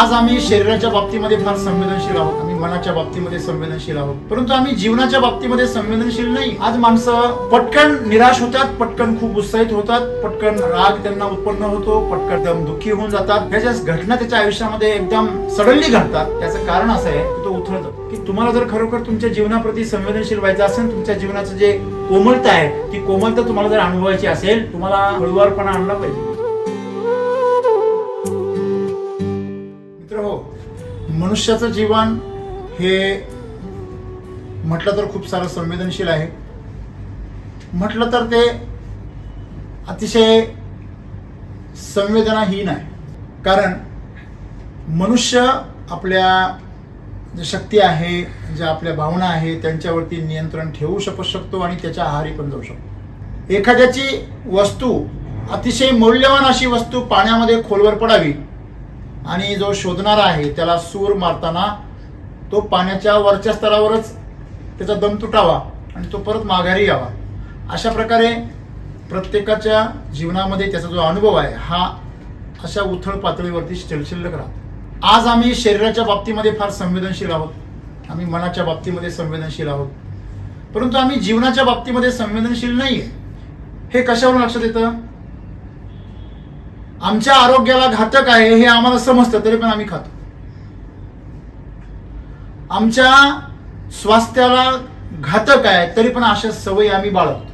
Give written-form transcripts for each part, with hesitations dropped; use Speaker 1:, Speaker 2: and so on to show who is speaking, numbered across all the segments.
Speaker 1: आज आम्ही शरीराच्या बाबतीमध्ये फार संवेदनशील आहोत, आम्ही मनाच्या बाबतीमध्ये संवेदनशील आहोत, परंतु आम्ही जीवनाच्या बाबतीमध्ये संवेदनशील नाही. आज माणसं पटकन निराश होतात, पटकन खूप उत्साहित होतात, पटकन राग त्यांना उत्पन्न होतो, पटकन एकदम दुःखी होऊन जातात. ह्या ज्या घटना त्याच्या आयुष्यामध्ये एकदम सडनली घडतात, त्याचं कारण असं आहे की तो उथळतो. की तुम्हाला जर खरोखर तुमच्या जीवनाप्रती संवेदनशील व्हायचं असेल, तुमच्या जीवनाचं जे कोमलता आहे ती कोमलता तुम्हाला जर अनुभवायची असेल, तुम्हाला हळुवारपणा आणला पाहिजे. हो, मनुष्याचं जीवन हे म्हटलं तर खूप सारं संवेदनशील आहे. म्हटलं तर ते अतिशय संवेदनाहीन आहे. कारण मनुष्य आपल्या ज्या शक्ती आहे, ज्या आपल्या भावना आहे, त्यांच्यावरती नियंत्रण ठेवू शकतो आणि त्याच्या आहारी पण जाऊ शकतो. एखाद्याची वस्तू, अतिशय मौल्यवान अशी वस्तू पाण्यामध्ये खोलवर पडावी आणि जो शोधणारा आहे त्याला सूर मारताना तो पाण्याच्या वरच्या स्तरावरच त्याचा दम तुटावा आणि तो परत माघारी यावा. अशा प्रकारे प्रत्येकाच्या जीवनामध्ये त्याचा जो अनुभव आहे हा अशा उथळ पातळीवरती शिल्लक राहतो. आज आम्ही शरीराच्या बाबतीमध्ये फार संवेदनशील आहोत, आम्ही मनाच्या बाबतीमध्ये संवेदनशील आहोत, परंतु आम्ही जीवनाच्या बाबतीमध्ये संवेदनशील नाहीये. हे कशावरून लक्षात येतं? आमच्या आरोग्याला घातक आहे हे आम्हाला समजतं, तरी पण आम्ही खातो. आमच्या स्वास्थ्याला घातक आहे तरी पण अशा सवयी आम्ही बाळगतो.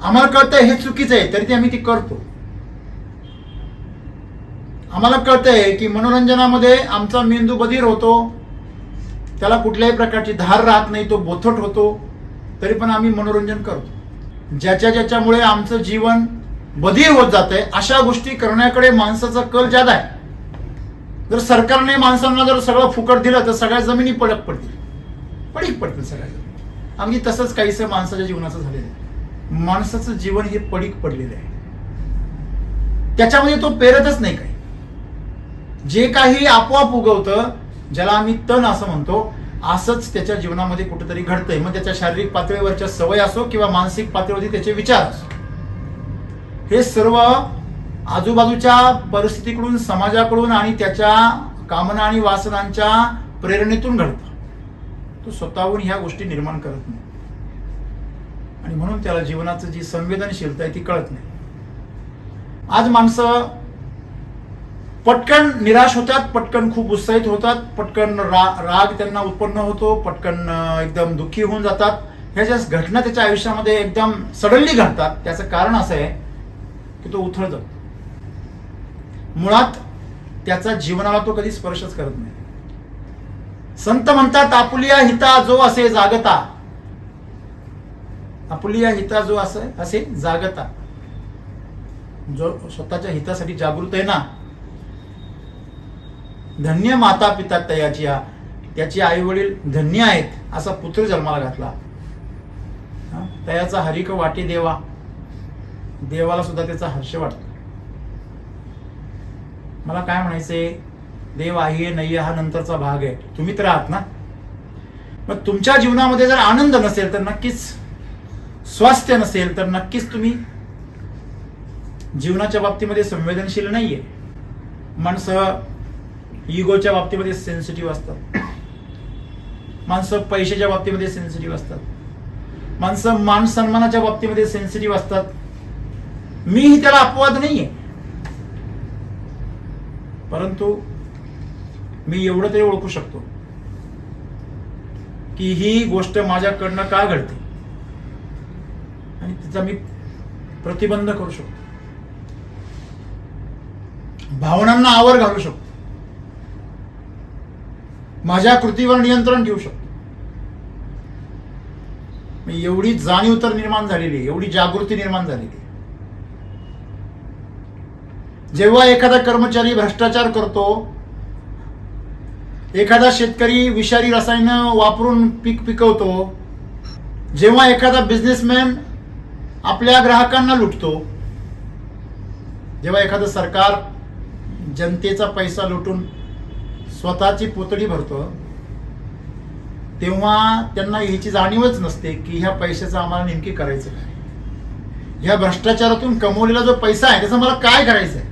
Speaker 1: आम्हाला कळतंय हे चुकीचं आहे तरी ते आम्ही ती करतो. आम्हाला कळतंय की मनोरंजनामध्ये आमचा मेंदू बधीर होतो, त्याला कुठल्याही प्रकारची धार राहत नाही, तो बोथट होतो, तरी पण आम्ही मनोरंजन करतो. ज्याच्यामुळे आमचं जीवन बधीर होत जातंय अशा गोष्टी करण्याकडे माणसाचा कल ज्यादा आहे. जर सरकारने माणसांना जर सगळं फुकट दिलं तर सगळ्या जमिनी पडीक पडतील सगळ्या. अगदी तसंच काहीसं माणसाच्या जीवनाचं झालेलं आहे. माणसाचं जीवन हे पडीक पडलेलं आहे, त्याच्यामध्ये तो पेरतच नाही काही. जे काही आपोआप उगवतं, ज्याला आम्ही तण असं म्हणतो, असंच त्याच्या जीवनामध्ये कुठेतरी घडतंय. मग त्याच्या शारीरिक पातळीवरच्या सवय असो किंवा मानसिक पातळीवरती त्याचे विचार असो, हे सर्व आजूबाजूच्या परिस्थितीकडून, समाजाकडून आणि त्याच्या कामना आणि वासनांच्या प्रेरणेतून घडतं. तो स्वतःहून ह्या गोष्टी निर्माण करत नाही आणि म्हणून त्याला जीवनाचं जी संवेदनशीलता आहे ती कळत नाही. आज माणसं पटकन निराश होतात, पटकन खूप उत्साहित होतात, पटकन राग त्यांना उत्पन्न होतो, पटकन एकदम दुःखी होऊन जातात. ह्या ज्या घटना त्याच्या आयुष्यामध्ये एकदम सडनली घडतात, त्याचं कारण असं आहे की तो उथळ जातो. मुळात त्याचा जीवनाला तो कधी स्पर्शच करत नाही. संत म्हणतात, आपुलिया हिता जो असे जागता, आपुलिया हिता जो असे जागता. जो स्वतःच्या हितासाठी जागृत आहे ना, धन्य माता पिता तयाची, त्याची आई वडील धन्य आहेत असा पुत्र जन्माला घातला. तयाचा हरिक वाटी देवा, देवाला सुद्धा त्याचा हर्ष वाटतो. मला काय म्हणायचंय, देव आहे नाही हा नंतरचा भाग आहे, तुम्ही तर आहात ना. मग तुमच्या जीवनामध्ये जर आनंद नसेल तर नक्कीच, स्वास्थ्य नसेल तर नक्कीच तुम्ही जीवनाच्या बाबतीमध्ये संवेदनशील नाहीये. माणसं इगोच्या बाबतीमध्ये सेन्सिटिव्ह असतात, माणसं पैशाच्या बाबतीमध्ये सेन्सिटिव्ह असतात, माणसं मान सन्मानाच्या बाबतीमध्ये सेन्सिटिव्ह असतात. मीही त्याला अपवाद नाहीये, परंतु मी एवढं तरी ओळखू शकतो की ही गोष्ट माझ्याकडनं का घडते आणि तिचा मी प्रतिबंध करू शकतो, भावनांना आवर घालू शकतो, माझ्या कृतीवर नियंत्रण ठेवू शकतो. एवढी जाणीव तर निर्माण झालेली, एवढी जागृती निर्माण झालेली. जेव्हा एखादा कर्मचारी भ्रष्टाचार करतो, एखादा शेतकरी विषारी रसायनं वापरून पीक पिकवतो, जेव्हा एखादा बिझनेसमॅन आपल्या ग्राहकांना लुटतो, जेव्हा एखादं सरकार जनतेचा पैसा लुटून स्वतःची पोतडी भरतो, तेव्हा त्यांना ह्याची जाणीवच नसते की ह्या पैशाचं आम्हाला नेमकी करायचं काय. ह्या भ्रष्टाचारातून कमवलेला जो पैसा आहे त्याचा मला काय करायचं आहे.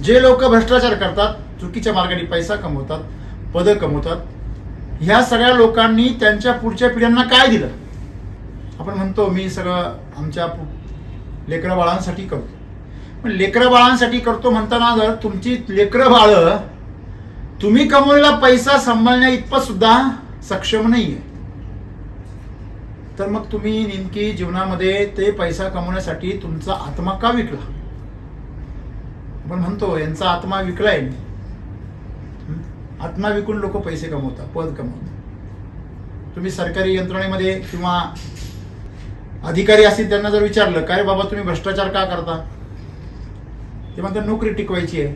Speaker 1: जे लोक भ्रष्टाचार करतात, चुकीच्या मार्गाने पैसा कमवतात, पद कमवतात, ह्या सगळ्या लोकांनी त्यांच्या पुढच्या पिढ्यांना काय दिलं? आपण म्हणतो मी सगळं आमच्या लेकरं बाळांसाठी करतो. पण लेकरं बाळांसाठी करतो म्हणताना जर तुमची लेकरं बाळ तुम्ही कमवलेला पैसा सांभाळण्या इतपत सुद्धा सक्षम नाहीये, तर मग तुम्ही नेमकी जीवनामध्ये ते पैसा कमवण्यासाठी तुमचा आत्मा का विकला? आपण म्हणतो यांचा आत्मा विकलाय. आत्मा विकून लोक पैसे कमवतात, पद कमवतात. तुम्ही सरकारी यंत्रणेमध्ये किंवा अधिकारी असतील त्यांना जर विचारलं काय बाबा तुम्ही भ्रष्टाचार का करता, ते म्हणतात नोकरी टिकवायची आहे,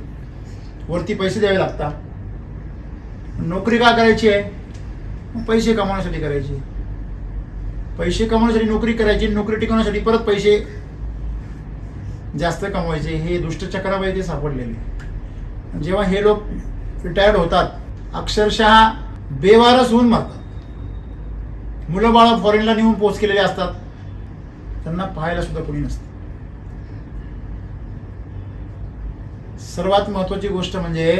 Speaker 1: वरती पैसे द्यावे लागतात. नोकरी का करायची आहे? पैसे कमवण्यासाठी करायची. पैसे कमवण्यासाठी नोकरी करायची, नोकरी टिकवण्यासाठी परत पैसे जास्त कमवायचे. हे दुष्टचक्रामध्ये ते सापडलेले. जेव्हा हे लोक रिटायर्ड होतात अक्षरशः बेवारस होऊन मरतात. मुलं बाळ फॉरेनला नेऊन पोस्ट केलेले असतात, त्यांना पाहायला सुद्धा कोणी नसतं. सर्वात महत्वाची गोष्ट म्हणजे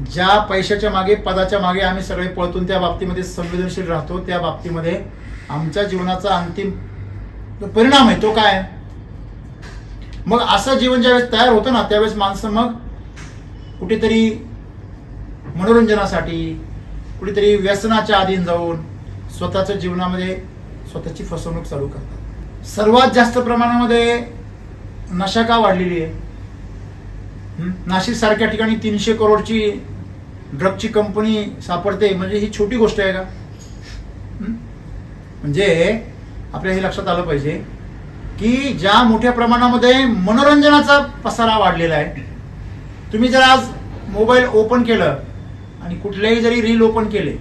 Speaker 1: ज्या पैशाच्या मागे, पदाच्या मागे आम्ही सगळे पळतून त्या बाबतीमध्ये संवेदनशील राहतो, त्या बाबतीमध्ये आमच्या जीवनाचा अंतिम परिणाम आहे तो काय? मग असं जीवन ज्यावेळेस तयार होतं ना, त्यावेळेस माणसं मग कुठेतरी मनोरंजनासाठी, कुठेतरी व्यसनाच्या अधीन जाऊन स्वतःच्या जीवनामध्ये स्वतःची फसवणूक चालू करतात. सर्वात जास्त प्रमाणामध्ये नशा का वाढलेली आहे? नाशिक सारख्या ठिकाणी 300 करोडची ड्रगची कंपनी सापडते, म्हणजे ही छोटी गोष्ट आहे का? म्हणजे आपल्या हे लक्षात आलं पाहिजे की ज्या मोठ्या प्रमाणामध्ये मनोरंजनाचा पसारा वाढलेला आहे. तुम्ही जर आज मोबाईल ओपन केलं आणि कुठलेही जरी रील ओपन केले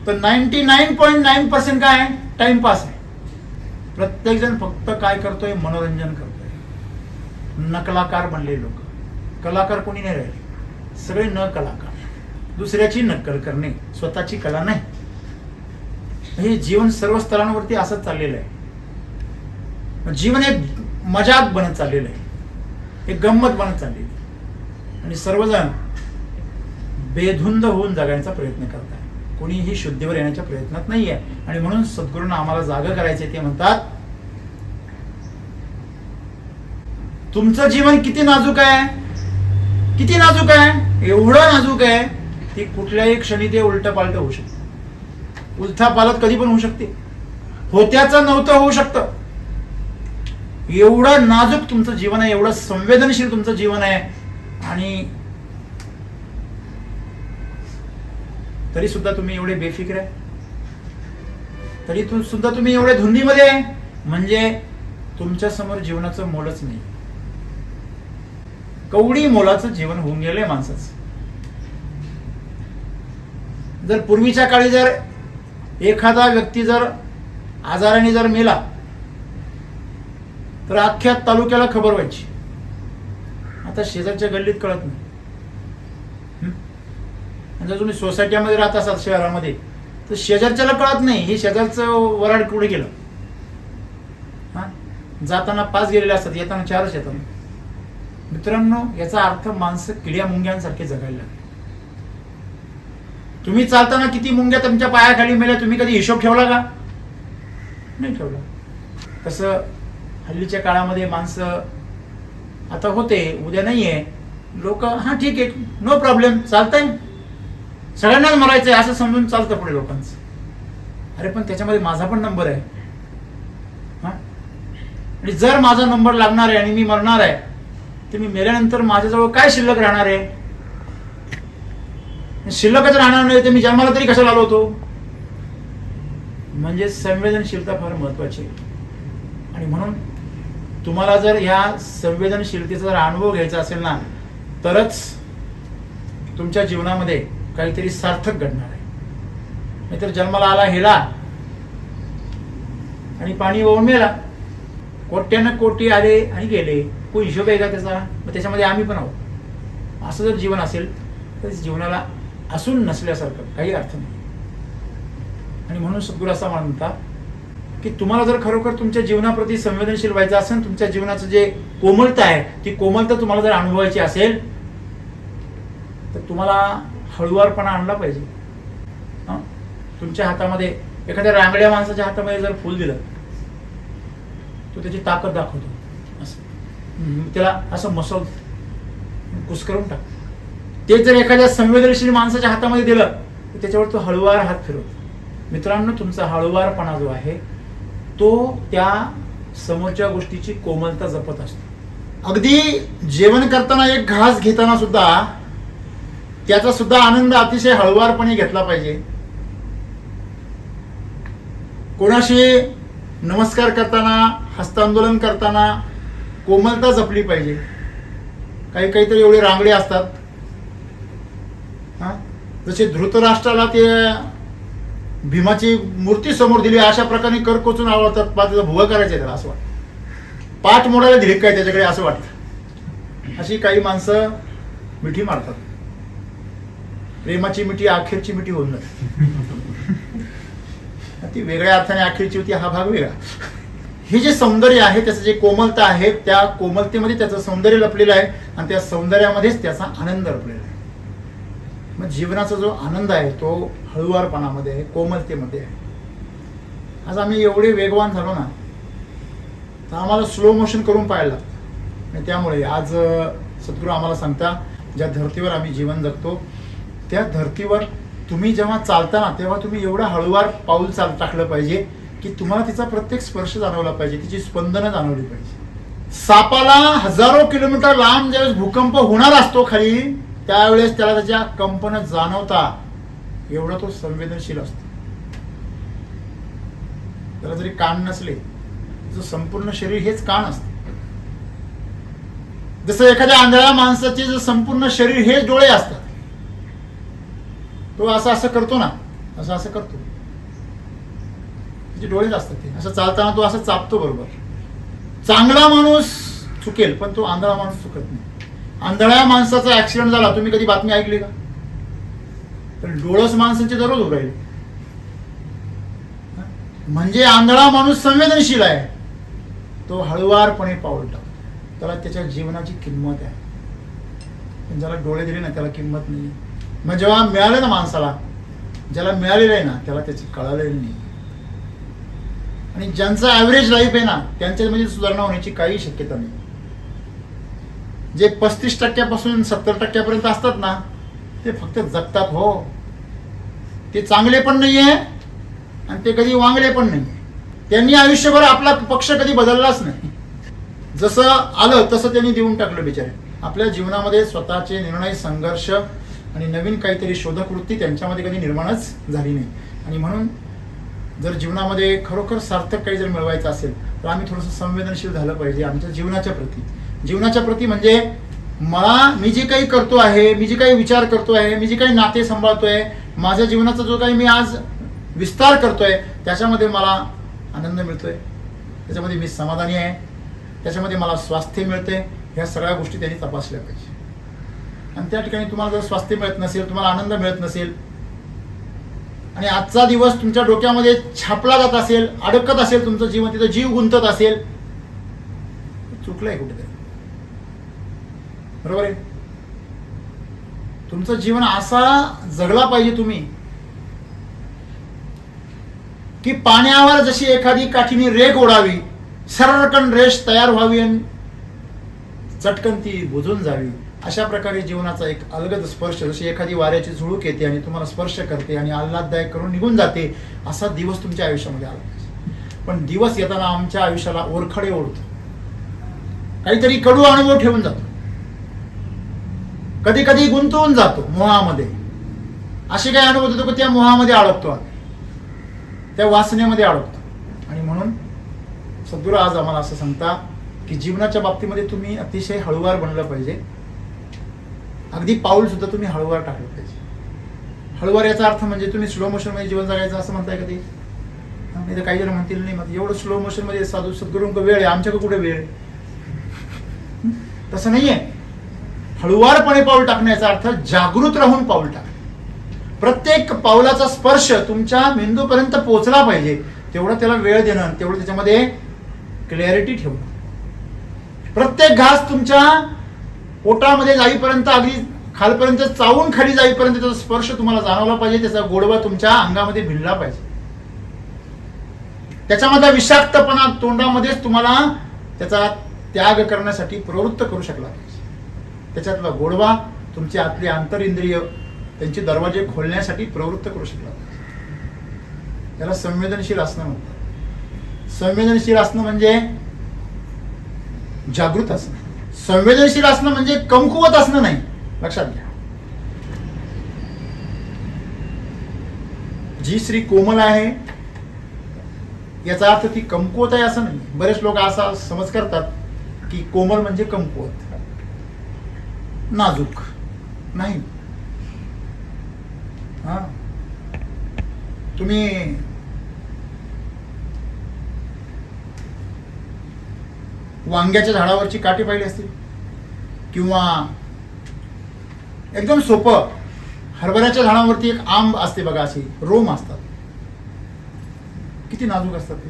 Speaker 1: तर 99.9% काय आहे? टाइमपास आहे. प्रत्येक जण फक्त काय करतोय? मनोरंजन करतोय. नकलाकार बनले लोक. कलाकार कोणी नाही राहिले, सगळे न कलाकार. दुसऱ्याची नक्कल करणे, स्वतःची कला नाही. हे जीवन सर्व स्तरांवरती असंच चाललेलं आहे. जीवन एक मजाक बनत चाललेलं आहे, एक गंमत बनत चाललेली आहे. आणि सर्वजण बेधुंद होऊन जगायचा प्रयत्न करत आहे. कोणीही शुद्धीवर येण्याच्या प्रयत्नात नाही आहे. आणि म्हणून सद्गुरूंना आम्हाला जागा करायचे. ते म्हणतात तुमचं जीवन किती नाजूक आहे, किती नाजूक आहे, एवढं नाजूक आहे की कुठल्याही क्षणी ते उलट पालट होऊ शकतं. उलथा पालट कधी पण होऊ शकते, होत्याचं नव्हतं होऊ शकतं. एवढं नाजूक तुमचं जीवन आहे, एवढं संवेदनशील तुमचं जीवन आहे. आणि तरी सुद्धा तुम्ही एवढे बेफिक्र आहे, तरी सुद्धा तुम्ही एवढे धुंदीमध्ये आहे. म्हणजे तुमच्या समोर जीवनाचं मोलच नाही. कवडी मोलाचं जीवन होऊन गेलंय माणसाचं. जर पूर्वीच्या काळी जर एखादा व्यक्ती जर आजाराने जर मेला तर अख्ख्या तालुक्याला खबर व्हायची. आता शेजारच्या गल्लीत कळत नाही. जर तुम्ही सोसायटीमध्ये राहत असाल शहरामध्ये तर शेजारच्याला कळत नाही हे शेजारचं वराड कुठे गेलं. जाताना 5 गेलेले असतात, येताना 4च येतात. मित्रांनो, याचा अर्थ माणसं किड्या मुंग्यांसारखे जगायला लागले. तुम्ही चालताना किती मुंग्या तुमच्या पायाखाली मेल्या तुम्ही कधी हिशोब ठेवला का? नाही ठेवला. तसं हल्लीच्या काळामध्ये माणसं आता होते, उद्या नाहीये. लोक हा ठीक आहे, नो प्रॉब्लेम, चालतंय, सगळ्यांनाच मरायचंय असं समजून चालतं पुढे लोकांचं. अरे पण त्याच्यामध्ये माझा पण नंबर आहे. आणि जर माझा नंबर लागणार आहे आणि मी मरणार आहे तर मी मेल्यानंतर माझ्याजवळ काय शिल्लक राहणार आहे? शिल्लकच राहणार नाही तर मी जन्माला तरी कशाला आलो होतो? म्हणजे संवेदनशीलता फार महत्वाची आहे. आणि म्हणून तुम्हाला जर ह्या संवेदनशीलतेचा जर अनुभव घ्यायचा असेल ना तरच तुमच्या जीवनामध्ये काहीतरी सार्थक घडणार आहे. नाहीतर जन्माला आला हेला आणि पाणी वाहून मेला. कोट्यानं कोटी आले आणि गेले, कोण हिशोब आहे का त्याचा? मग त्याच्यामध्ये आम्ही पण आहोत. असं जर जीवन असेल तर जीवनाला असून नसल्यासारखं काही अर्थ नाही. आणि म्हणून सद्गुरू असं म्हणतात की तुम्हाला जर खरोखर तुमच्या जीवनाप्रती संवेदनशील व्हायचं असेल, तुमच्या जीवनाचं जे कोमलता आहे ती कोमलता तुम्हाला जर अनुभवायची असेल तर तुम्हाला हळुवारपणा आणला पाहिजे. तुमच्या हातामध्ये एखाद्या रांगड्या माणसाच्या हातामध्ये जर फुल दिलं तो त्याची ताकद दाखवतो, असं त्याला असं मसल कुस्करून टाक. ते जर एखाद्या संवेदनशील माणसाच्या हातामध्ये दिलं तर त्याच्यावर तो हळुवार हात फिरवतो. मित्रांनो, तुमचा हळुवारपणा जो आहे तो त्या समोरच्या गोष्टीची कोमलता जपत असतो. अगदी जेवण करताना एक घास घेताना सुद्धा त्याचा सुद्धा आनंद अतिशय हळुवारपणे घेतला पाहिजे. कोणाशी नमस्कार करताना, हस्तांदोलन करताना कोमलता जपली पाहिजे. काहीतरी एवढे रांगडे असतात. जसे धृतराष्ट्राला ते भीमाची मूर्ती समोर दिली अशा प्रकारे कर कोचून आवडतात, त्याचा भुगा करायचा त्याला असं वाटतं, पाठ मोडायला दिली काय त्याच्याकडे असं वाटतं. अशी काही माणसं मिठी मारतात. प्रेमाची मिठी अखेरची मिठी होऊन जाते. ती वेगळ्या अर्थाने अखेरची होती, हा भाग वेगळा. हे जे सौंदर्य आहे, त्याचं जे कोमलता आहे, त्या कोमलतेमध्ये त्याचं सौंदर्य लपलेलं आहे आणि त्या सौंदर्यामध्येच त्याचा आनंद लपलेला आहे. मग जीवनाचा जो आनंद आहे तो हळुवारपणामध्ये आहे, कोमलतेमध्ये आहे. आज आम्ही एवढे वेगवान झालो ना, तर आम्हाला स्लो मोशन करून पाहायला लागतं. आणि त्यामुळे आज सद्गुरू आम्हाला सांगता, ज्या धर्तीवर आम्ही जीवन जगतो त्या धर्तीवर तुम्ही जेव्हा चालता ना, तेव्हा तुम्ही एवढा हळुवार पाऊल टाकलं पाहिजे की तुम्हाला तिचा प्रत्येक स्पर्श जाणवला पाहिजे, तिची स्पंदनं जाणवली पाहिजे. सापाला हजारो किलोमीटर लांब ज्यावेळेस भूकंप होणार असतो खाली, त्यावेळेस त्याला त्याच्या कंपन जाणवता एवढा तो संवेदनशील असतो. त्याला जरी कान नसले, त्याचं संपूर्ण शरीर हेच कान असतं. जसं एखाद्या आंधळ्या माणसाचे जे संपूर्ण शरीर हे डोळे असतात, तो असं असं करतो ना, असं असं करतो, त्याचे डोळेच असतात ते. असं चालताना तो असं चापतो बरोबर. चांगला माणूस चुकेल पण तो आंधळा माणूस चुकत नाही. आंधळ्या माणसाचा ऍक्सिडेंट झाला, तुम्ही कधी बातमी ऐकली का? तर डोळस माणसांचे दररोज उभं राहिले. म्हणजे आंधळा माणूस संवेदनशील आहे, तो हळुवारपणे पाऊल टाकतो, त्याला त्याच्या जीवनाची किंमत आहे. पण ज्याला डोळे दिले ना त्याला किंमत नाही. मग जेव्हा मिळालं ना माणसाला, ज्याला मिळालेलं आहे ना त्याला त्याची कळालेली नाही. आणि ज्यांचं ऍव्हरेज लाईफ आहे ना त्यांच्यामध्ये सुधारणा होण्याची काही शक्यता नाही. जे 35% 70% असतात ना ते फक्त जगतात. हो, ते चांगले पण नाहीये आणि ते कधी वांगले पण नाहीये. त्यांनी आयुष्यभर आपला पक्ष कधी बदललाच नाही. जसं आलं तसं त्यांनी देऊन टाकलं बिचारे. आपल्या जीवनामध्ये स्वतःचे निर्णय, संघर्ष आणि नवीन काहीतरी शोधक वृत्ती त्यांच्यामध्ये कधी निर्माणच झाली नाही. आणि म्हणून जर जीवनामध्ये खरोखर सार्थक काही जर मिळवायचं असेल तर आम्ही थोडंसं संवेदनशील झालं पाहिजे आमच्या जीवनाच्या प्रती. जीवनाच्या प्रती म्हणजे मी जे काही करतो आहे, मी जे काही विचार करतो आहे, मी जे काही नाते सांभाळतोय, माझ्या जीवनाचा जो काही मी आज विस्तार करतोय त्याच्यामध्ये मला आनंद मिळतोय, त्याच्यामध्ये मी समाधानी आहे, त्याच्यामध्ये मला स्वास्थ्य मिळते. ह्या सगळ्या गोष्टी त्यांनी तपासल्या पाहिजे. आणि त्या ठिकाणी तुम्हाला जर स्वास्थ्य मिळत नसेल, तुम्हाला आनंद मिळत नसेल आणि आजचा दिवस तुमच्या डोक्यामध्ये छापला जात असेल, अडकत असेल तुमचं जीवन, तिथं जीव गुंतत असेल, चुकलंय कुठेतरी. बरोबर आहे? तुमचं जीवन असा जगला पाहिजे तुम्ही की पाण्यावर जशी एखादी काठीने रेघ ओढावी, सरकन रेष तयार व्हावी आणि चटकन ती बुजून जावी. अशा प्रकारे जीवनाचा एक अलगद स्पर्श, जशी एखादी वाऱ्याची झुळूक येते आणि तुम्हाला स्पर्श करते आणि आल्हाददायक करून निघून जाते, असा दिवस तुमच्या आयुष्यामध्ये आला पाहिजे. पण दिवस येताना आमच्या आयुष्याला ओरखडे ओढतो, काहीतरी कडू अनुभव ठेवून जातो, कधी कधी गुंतवून जातो मोहामध्ये. असे काही अनुभव होतो की त्या मोहामध्ये अडकतो आम्ही, त्या वासनेमध्ये अडकतो. आणि म्हणून सद्गुरू आज आम्हाला असं सांगता की जीवनाच्या बाबतीमध्ये तुम्ही अतिशय हळुवार बनलं पाहिजे. अगदी पाऊल सुद्धा तुम्ही हळुवार टाकलं पाहिजे. हळुवार याचा अर्थ म्हणजे तुम्ही स्लो मोशन मध्ये जीवन जगायचं असं म्हणताय कधी? नाही तर काही जण म्हणतील नाही, मग एवढं स्लो मोशन मध्ये साधू सद्गुरूंक वेळ आहे, आमच्याकडे कुठे वेळ? तसं नाहीये. हळुवारपणे पाऊल टाकण्याचा अर्थ जागृत राहून पाऊल टाक. प्रत्येक पावलाचा स्पर्श तुमच्या मेंदूपर्यंत पोहोचला पाहिजे, तेवढं त्याला वेळ देणं, तेवढं त्याच्यामध्ये क्लॅरिटी ठेवणं. प्रत्येक घास तुमच्या पोटामध्ये जाईपर्यंत अगदी खालपर्यंत चावून खाली जाईपर्यंत त्याचा स्पर्श तुम्हाला जाणवला पाहिजे, त्याचा गोडवा तुमच्या अंगामध्ये भिनला पाहिजे, त्याच्यामधला विषाक्तपणा तोंडामध्येच तुम्हाला त्याचा त्याग करण्यासाठी प्रवृत्त करू शकला पाहिजे, त्याच्यातला गोडवा तुमची आतली आंतरिंद्रिय त्यांचे दरवाजे खोलण्यासाठी प्रवृत्त करू शकला पाहिजे. त्याला संवेदनशील असणं म्हणतात. संवेदनशील असणं म्हणजे जागृत असणं. संवेदनशील असणं म्हणजे कमकुवत असणं नाही, लक्षात घ्या. जी स्त्री कोमल आहे याचा अर्थ ती कमकुवत आहे असं नाही. बरेच लोक असा समज करतात की कोमल म्हणजे कमकुवत, नाजूक नाही. हा, तुम्ही वांग्याच्या झाडावरची काठी पाहिली असतील, किंवा एकदम सोपं हरभऱ्याच्या झाडावरती एक आंब असते बघा, अशी रोम असतात, किती नाजूक असतात ते,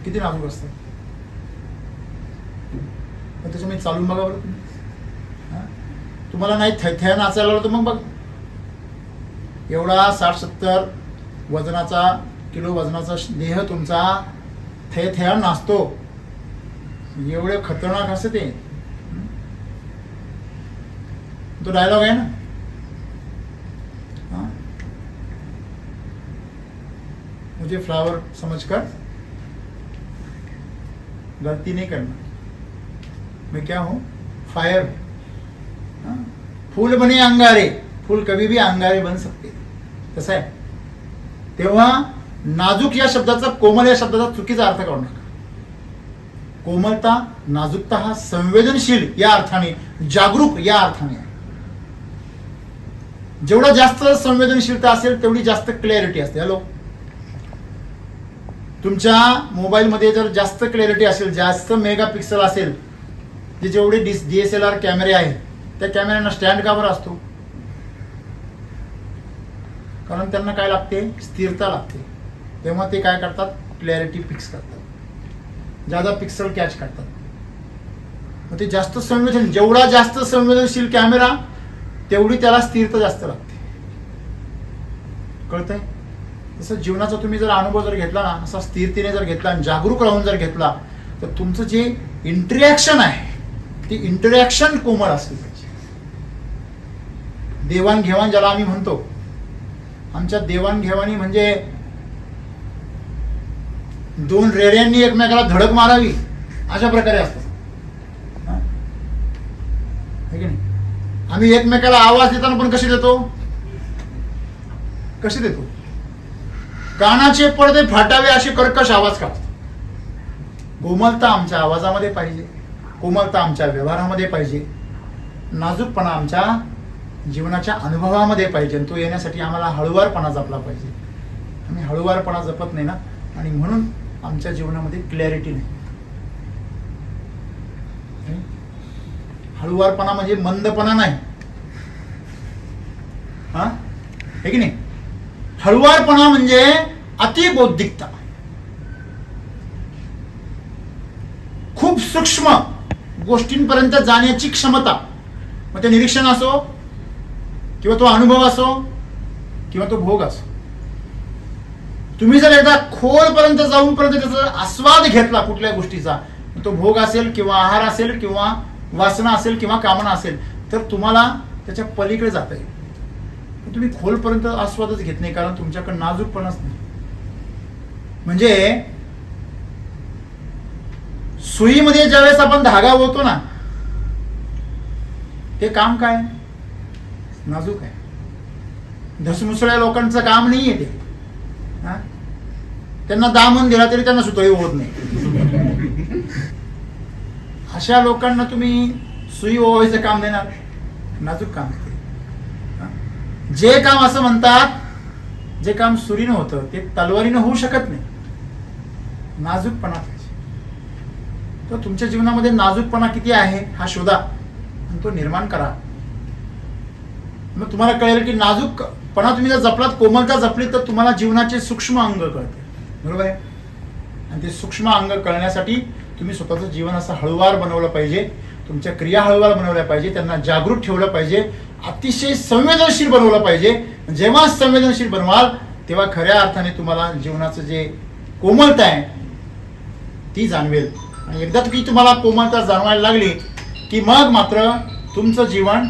Speaker 1: किती नाजूक असतात. त्याच्यामुळे चालून बघा बरं तुम्ही. तुम्हाला नाही थैथ्या नाचायला लागलं तर मग बघ, एवढा 60-70 वजनाचा किलो वजनाचा देह तुमचा थैथ्या नाचतो, एवढे खतरनाक असते ते. तो डायलॉग आहे ना, मुझे फ्लावर समझकर गलती नहीं करना, मैं क्या हूं, फायर. फूल बने अंगारे, फूल कभी भी अंगारे बन सकते, तसं आहे. तेव्हा नाजूक या शब्दाचा, कोमल या शब्दाचा चुकीचा अर्थ काढू नका. कोमलता, नाजूकता हा संवेदनशील या अर्थाने, जागरूक या अर्थाने आहे. जेवढा जास्त संवेदनशीलता असेल तेवढी जास्त क्लॅरिटी असते. हॅलो, तुमच्या मोबाईलमध्ये जर जास्त क्लॅरिटी असेल, जास्त मेगापिक्सल असेल, जे जेवढे DSLR कॅमेरे आहेत त्या कॅमेऱ्यांना स्टँड का बरं असतो? कारण त्यांना काय लागते, स्थिरता लागते. तेव्हा ते काय करतात, क्लॅरिटी फिक्स करतात, ज्यादा पिक्सल कॅच करतात. मग ते जास्त संवेदनशील, जेवढा जास्त संवेदनशील कॅमेरा तेवढी त्याला स्थिरता जास्त लागते. कळतंय? तसं जीवनाचा तुम्ही जर अनुभव जर घेतला ना, असा स्थिरतेने जर घेतला आणि जागरूक राहून जर घेतला, तर तुमचं जे इंटरॅक्शन आहे ती इंटरॅक्शन कोमल असली पाहिजे. देवाणघेवाण ज्याला आम्ही म्हणतो, आमच्या देवाणघेवाणी म्हणजे दोन रेड्यांनी एकमेकाला धडक मारावी अशा प्रकारे असतात, है की नाही? आम्ही एकमेकाला आवाज देताना पण कशी देतो, कशी देतो? कानाचे पडदे फाटावे असे कर्कश आवाज काढतो. कोमलता आमच्या आवाजामध्ये पाहिजे, कोमलता आमच्या व्यवहारामध्ये पाहिजे, नाजूकपणा आमच्या जीवनाच्या अनुभवामध्ये पाहिजे. तो येण्यासाठी आम्हाला हळुवारपणा जपला पाहिजे. आम्ही हळुवारपणा जपत नाही ना, आणि म्हणून आमच्या जीवनामध्ये क्लॅरिटी नाही. हळुवारपणा म्हणजे मंदपणा नाही, हा, हे की नाही? हळुवारपणा म्हणजे अतिबौद्धिकता, खूप सूक्ष्म गोष्टींपर्यंत जाण्याची क्षमता. मग ते निरीक्षण असो, किंवा तो अनुभव असो, किंवा तो भोग असो. तुम्ही जर एकदा खोलपर्यंत जाऊन पर्यंत त्याचा आस्वाद घेतला कुठल्या गोष्टीचा, तो भोग असेल किंवा आहार असेल किंवा वासना असेल किंवा कामना असेल, तर तुम्हाला त्याच्या पलीकडे जाता येईल. तुम्ही खोलपर्यंत आस्वादच घेत नाही, कारण तुमच्याकडे नाजूकपणाच नाही. म्हणजे सुईमध्ये ज्यावेळेस आपण धागा ओळतो ना, ते काम काय, नाजूक आहे. धसमुसळ्या लोकांचं काम नाहीये ते. त्यांना दामन दिला तरी त्यांना सुतळी होत नाही. अशा लोकांना तुम्ही सुई ओवायचं काम देणार, नाजूक काम आहे. जे काम असं म्हणतात, जे काम सुरीनं होतं ते तलवारीनं होऊ शकत नाही. नाजूकपणा पाहिजे. तर तुमच्या जीवनामध्ये नाजूकपणा किती आहे हा शोधा आणि तो निर्माण करा. मग तुम्हाला कळेल की नाजूकपणा तुम्ही जर जपलात, कोमलता जपली, तर तुम्हाला जीवनाचे सूक्ष्म अंग कळते. बरोबर आहे? आणि ते सूक्ष्म अंग कळण्यासाठी तुम्ही स्वतःचं जीवन असं हळुवार बनवलं पाहिजे. तुमच्या क्रिया हळूवार बनवल्या पाहिजे, त्यांना जागृत ठेवलं पाहिजे, अतिशय संवेदनशील बनवलं पाहिजे. जेव्हा संवेदनशील बनवाल तेव्हा खऱ्या अर्थाने तुम्हाला जीवनाचं जे कोमलता आहे ती जाणवेल. आणि एकदा की तुम्हाला कोमलता जाणवायला लागली की मग मात्र तुमचं जीवन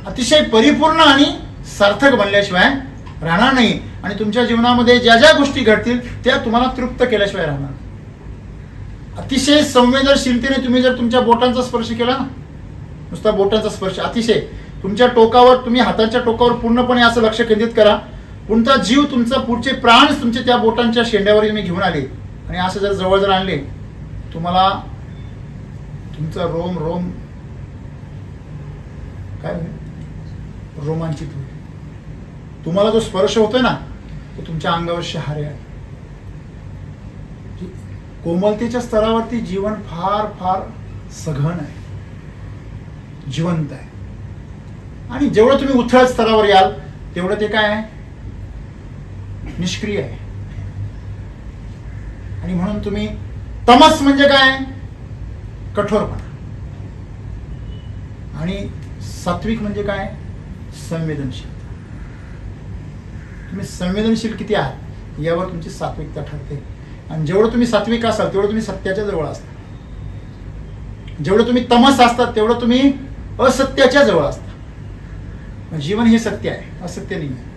Speaker 1: अतिशय परिपूर्ण आणि सार्थक बनल्याशिवाय राहणार नाही. आणि तुमच्या जीवनामध्ये ज्या ज्या गोष्टी घडतील त्या तुम्हाला तृप्त केल्याशिवाय राहणार. अतिशय संवेदनशीलतेने तुम्ही जर तुमच्या बोटांचा स्पर्श केला ना, नुसता बोटांचा स्पर्श, अतिशय तुमच्या टोकावर, तुम्ही हातांच्या टोकावर पूर्णपणे असं लक्ष केंद्रित करा. तुमचा जीव, तुमचा पुढचे प्राण तुमचे त्या बोटांच्या शेंड्यावर तुम्ही घेऊन आले आणि असं जर जवळ जर आणले, तुम्हाला तुमचा रोम रोम काय होईल, रोमांचित होईल. तुम्हाला जो स्पर्श होतोय ना तो तुमच्या अंगावर शहारे आहे. कोमलतेच्या स्तरावरती जीवन फार फार सघन आहे, जिवंत आहे. आणि जेवढं तुम्ही उथळ स्तरावर याल तेवढं ते काय आहे, निष्क्रिय आहे. आणि म्हणून तुम्ही, तमस म्हणजे काय, कठोरपणा. आणि सात्विक म्हणजे काय, संवेदनशील. तुम्ही संवेदनशील किती आहात यावर तुमची सात्विकता ठरते. आणि जेवढं तुम्ही सात्विक असाल तेवढं तुम्ही सत्याच्या जवळ असता. जेवढं तुम्ही तमस असतात तेवढं तुम्ही असत्याच्या जवळ असता. जीवन हे सत्य आहे, असत्य नाही आहे.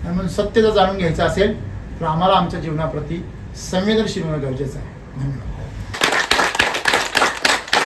Speaker 1: आणि म्हणून सत्य जर जाणून घ्यायचं असेल तर आम्हाला आमच्या जीवनाप्रती संवेदनशील होणं गरजेचं आहे. धन्यवाद.